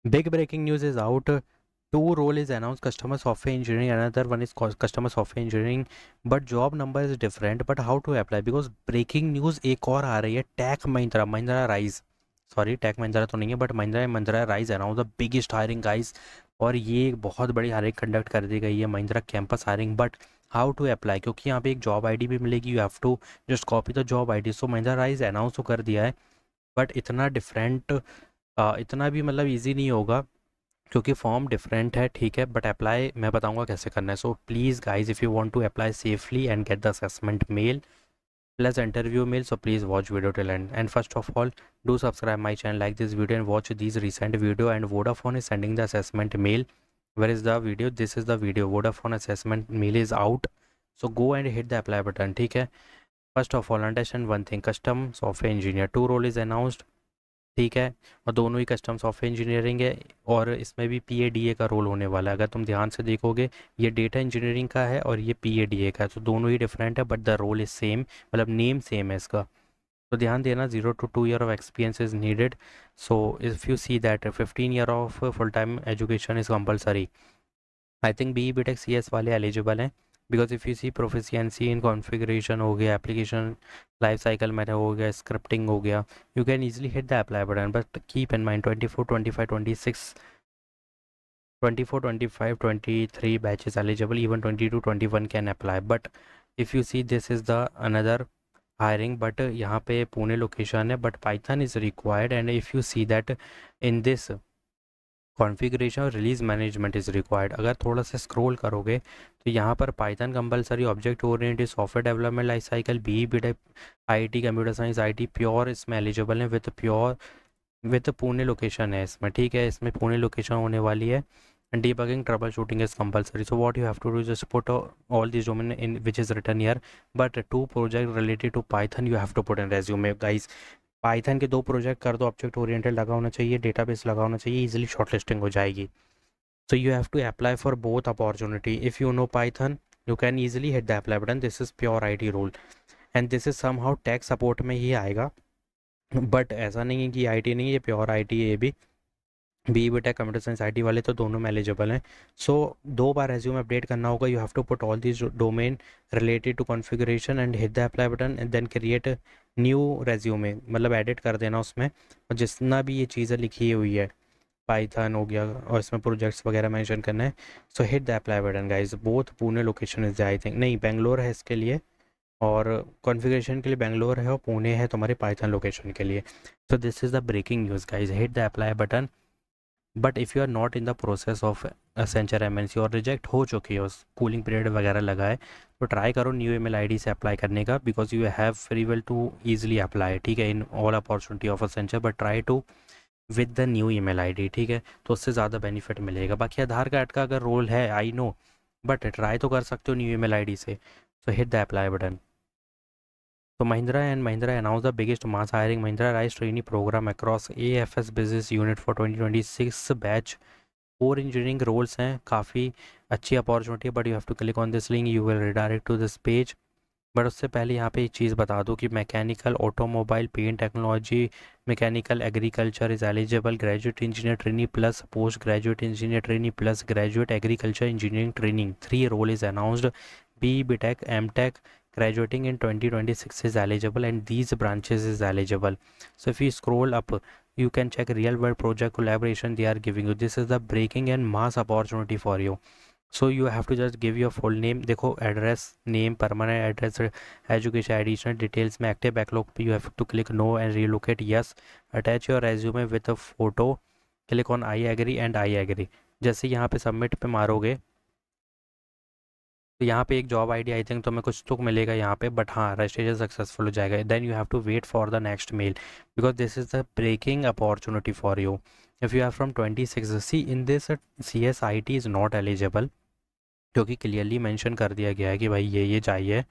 Big breaking news is out. Two role is announced: customer software engineering. Another one is customer software engineering. But job number is different. But how to apply? Because breaking news एक और आ रही है. Tech Mahindra, Mahindra Rise. Sorry, tech Mahindra तो नहीं है, but Mahindra and Mahindra Rise announce the biggest hiring guys. और ये एक बहुत बड़ी हायरिंग कंडक्ट कर दी गई है, Mahindra campus hiring. But how to apply? क्योंकि यहाँ पे एक जॉब आईडी भी मिलेगी. You have to just copy the job ID. So Mahindra Rise announce तो कर दिया है, बट इतना डिफरेंट, इतना भी मतलब ईजी नहीं होगा, क्योंकि फॉर्म डिफरेंट है. ठीक है, बट अप्लाई मैं बताऊंगा कैसे करना है. So please guys, if you want to apply safely and get the assessment mail plus interview mail, so please watch video till end. And first of all, do subscribe my channel, like this video and watch these recent video. And Vodafone is sending the assessment mail. Where is the video? This is the video. Vodafone assessment mail is out, so go and hit the apply button. ठीक है. First of all, understand one thing: custom software engineer, two role is announced. ठीक है, और दोनों ही custom software engineering है, और इसमें भी PADA का रोल होने वाला है. अगर तुम ध्यान से देखोगे, ये डेटा इंजीनियरिंग का है और ये PADA का है, तो दोनों ही डिफरेंट है, but the role is same, मतलब नेम सेम है इसका. तो ध्यान देना, 0 to 2 year of experience is needed. So if you see that 15 year of full time education is compulsory. I think BE BTech CS वाले eligible हैं, because if you see proficiency in configuration हो गया, application life cycle में हो गया, scripting हो गया, you can easily hit the apply button. But keep in mind, 24 25 26 24 25 23 batches eligible, even 22 21 can apply. But if you see, this is the another hiring, but यहाँ पे Pune location है, but Python is required. And if you see that in this configuration और release management is required. अगर थोड़ा सा scroll करोगे तो यहाँ पर Python compulsory, object oriented software development life cycle, BE BTech IT computer science IT pure इसमें eligible है, with pure with Pune location है इसमें. ठीक है, इसमें पुणे लोकेशन होने वाली है. And debugging troubleshooting is compulsory. So what you have to do, just put all this domain in which is written here. But to project related to Python you have to put in resume guys. Python के 2 project कर दो, object oriented लगा होना चाहिए, database लगा होना चाहिए, easily shortlisting हो जाएगी. So you have to apply for both opportunity. If you know Python, you can easily hit the apply button. This is pure IT role, and this is somehow tech support में ही आएगा. But ऐसा नहीं है कि IT नहीं है, ये pure IT है. ये भी BE BTech computer science IT वाले तो दोनों में एलिजिबल हैं. सो 2 बार रेज्यूम अपडेट करना होगा. You have to put all this domain related to configuration and hit the apply button, and then create new resume, मतलब एडिट कर देना उसमें, और जितना भी ये चीज़ें लिखी हुई है, पाइथन हो गया, और इसमें प्रोजेक्ट्स वगैरह मेंशन करना है. सो hit the apply button guys. Both Pune location is, I think नहीं, बेंगलोर है इसके लिए, और कॉन्फ़िगरेशन के लिए बेंगलोर है, और पुणे है तुम्हारे पाइथन लोकेशन के लिए. So this is the breaking news guys. Hit the apply button. But if you are not in the process of Accenture MNC और रिजेक्ट हो चुकी हो, कूलिंग पीरियड वगैरह लगा है, तो ट्राई करो न्यू ईमेल आईडी से अप्लाई करने का, because you have free will to easily apply. ठीक है, in all opportunity of Accenture, but try to with the new email ID. ठीक है, तो उससे ज़्यादा बेनिफिट मिलेगा. बाकी आधार कार्ड का अगर रोल है, आई नो, बट ट्राई तो कर सकते हो न्यू ईमेल आईडी से. So hit the apply button. तो Mahindra and Mahindra announce the biggest mass hiring Mahindra Rise trainee programme across AFS business unit for 2026 batch. 4 engineering roles हैं, काफ़ी अच्छी अपॉर्चुनिटी है, but you have to click on this link, you will redirect to this page. But उससे पहले यहाँ पे एक चीज़ बता दूँ कि mechanical, automobile, paint technology, mechanical, agriculture is eligible. Graduate engineer trainee plus post graduate engineer trainee plus graduate agriculture engineering training. 3 role is announced. BE BTech MTech graduating in 2026 is eligible, and these branches is eligible. So if you scroll up, you can check real world project collaboration they are giving you. This is the breaking and mass opportunity for you. So you have to just give your full name. देखो, address, name, permanent address, education, additional details में active backlog पे you have to click no and relocate yes. Attach your resume with a photo, click on I agree and I agree. जैसे यहाँ पे submit पे मारोगे, तो यहाँ पे एक जॉब आईडी आई थिंक तुम्हें कुछ तो मिलेगा यहाँ पे, बट हाँ, रजिस्ट्रेशन सक्सेसफुल हो जाएगा. Then you have to wait for the next mail, because this is the breaking opportunity for you. If you are from 26, see in this CSIT is not eligible, क्योंकि clearly mention कर दिया गया है कि भाई ये चाहिए.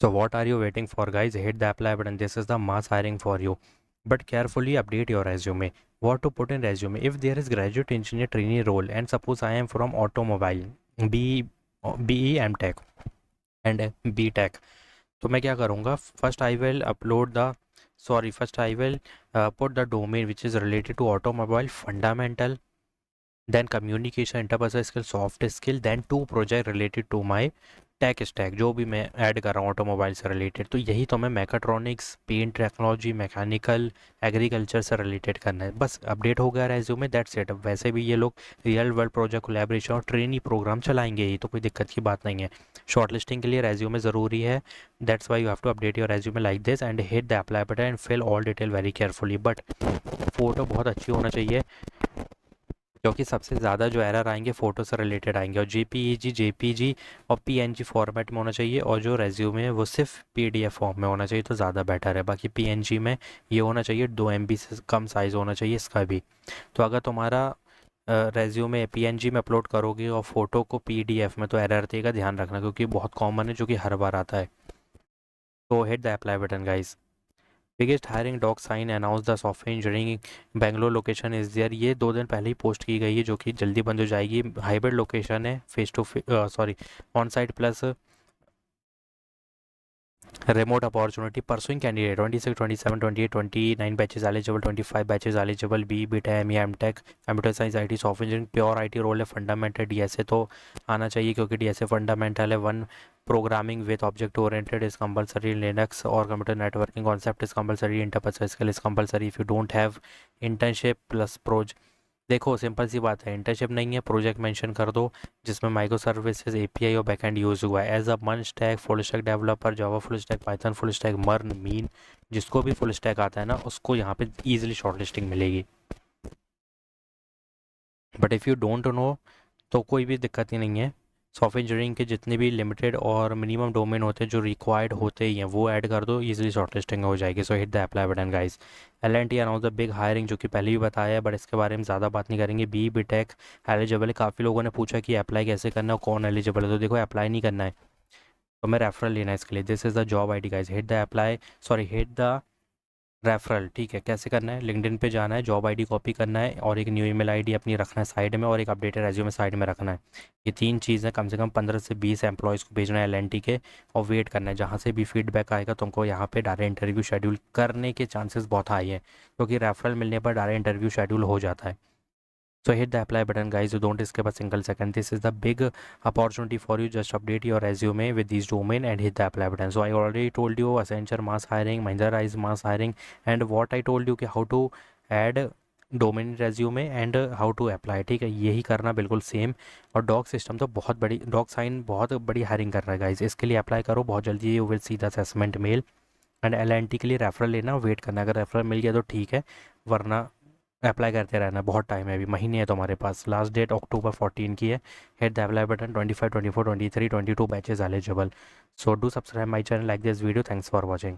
So what are you waiting for guys? Hit the apply button. This is the mass hiring for you. But carefully update your resume. What to put in resume? If there is graduate engineer trainee role, and suppose I am from automobile, B BE MTech and BTech, तो मैं क्या करूँगा, first I will upload the sorry, first I will put the domain which is related to automobile fundamental, then communication interpersonal skill, soft skill, then two project related to my tech stack जो भी मैं add कर रहा हूँ automobile से related. तो यही तो मैं mechatronics, paint technology, mechanical, agriculture से रिलेटेड करना है, बस अपडेट हो गया रेज्यूमे, दैट्स इट। वैसे भी ये लोग रियल वर्ल्ड प्रोजेक्ट कोलैबोरेशन और ट्रेनी प्रोग्राम चलाएंगे ही, तो कोई दिक्कत की बात नहीं है। शॉर्ट लिस्टिंग के लिए रेज्यूमे ज़रूरी है, that's why you have to update your resume like this and hit the apply button and fill all detail very carefully. But photo बहुत अच्छी होना चाहिए, क्योंकि सबसे ज़्यादा जो एरर आएंगे फ़ोटो से रिलेटेड आएंगे, और जेपीजी और पीएनजी फॉर्मेट में होना चाहिए, और जो रेज्यूमे है वो सिर्फ पीडीएफ फॉर्म में होना चाहिए तो ज़्यादा बेटर है। बाकी पीएनजी में ये होना चाहिए 2 MB से कम साइज़ होना चाहिए इसका भी। तो अगर तुम्हारा रेज्यूमे पीएनजी में अपलोड करोगे और फ़ोटो को पीडीएफ में, तो एरर देगा, ध्यान रखना, क्योंकि बहुत कॉमन है जो कि हर बार आता है। तो hit the apply button guys. Biggest hiring DocuSign announce the software engineering Bangalore location is there. ये 2 दिन पहले ही पोस्ट की गई है, जो कि जल्दी बंद हो जाएगी। हाइब्रिड लोकेशन है, face to sorry, on site plus remote opportunity pursuing candidate 26 27 28 29 batches eligible, 25 batches eligible, BBTech M.Tech computer science IT software engineering pure IT role है। फंडामेंटल डीएसए तो आना चाहिए, क्योंकि डीएसए फंडामेंटल है। One programming with object oriented is compulsory, Linux और computer networking concept is compulsory, interpersonal skill is compulsory. If you don't have internship plus pros, देखो simple सी बात है, इंटर्नशिप नहीं है, प्रोजेक्ट मेंशन कर दो जिसमें माइक्रो सर्विसेज एपीआई और बैकएंड यूज हुआ है। एज अ मन stack, full stack developer, Java full stack, Python full stack, मर्न, मीन, जिसको भी फुल स्टैक आता है ना, उसको यहाँ पे इजीली शॉर्टलिस्टिंग मिलेगी। But if you don't know तो कोई भी दिक्कत ही नहीं है। सॉफ्टवेयर इंजीनियरिंग के जितने भी लिमिटेड और मिनिमम डोमेन होते हैं जो रिक्वायर्ड होते ही हैं, वो ऐड कर दो, इजीली शॉर्टलिस्टिंग हो जाएगी। सो hit the apply button guys. L&T announce the big hiring, जो कि पहले भी बताया है, बट इसके बारे में ज़्यादा बात नहीं करेंगे। BTech एलिजिबल है। काफ़ी लोगों ने पूछा कि अप्लाई कैसे करना है और कौन एलिजिबल है, तो देखो अप्लाई नहीं करना है, तो मैं रेफरल लेना है इसके लिए। This is the job ID guys. Hit the apply, sorry hit the referral. ठीक है, कैसे करना है, लिंक्डइन पे जाना है, जॉब आईडी कॉपी करना है, और एक न्यू ईमेल आईडी अपनी रखना है साइड में, और एक अपडेटेड रेज्यूमे साइड में रखना है। ये 3 चीज़ें कम से कम 15 से 20 एम्प्लॉयज़ को भेजना है L&T के, और वेट करना है। जहाँ से भी फीडबैक आएगा तुमको यहाँ पे डायरेक्ट इंटरव्यू शेड्यूल करने के चांसेस बहुत हाई है, क्योंकि रेफरल मिलने पर डायरेक्ट इंटरव्यू शेड्यूल हो जाता है। So hit the apply button guys, you don't skip a single second. This is the big opportunity for you. Just update your resume with these domain and hit the apply button. So I already told you Accenture mass hiring, Mahindra is mass hiring, and what I told you कि how to add domain resume and how to apply. ठीक है, यही करना बिल्कुल same. और dog system तो बहुत बड़ी, डॉग साइन बहुत बड़ी हायरिंग कर रहा है गाइज, इसके लिए अप्लाई करो बहुत जल्दी। You will see the assessment mail. And L&T के लिए रेफरल लेना, वेट करना, अगर रेफरल मिल गया तो ठीक है, वरना अप्लाई करते रहना। बहुत टाइम है, अभी महीने है तुम्हारे पास, लास्ट डेट October 14 की है। Hit the apply button. 25 24 23 22 batches eligible. So do subscribe my channel, like this video, thanks for watching.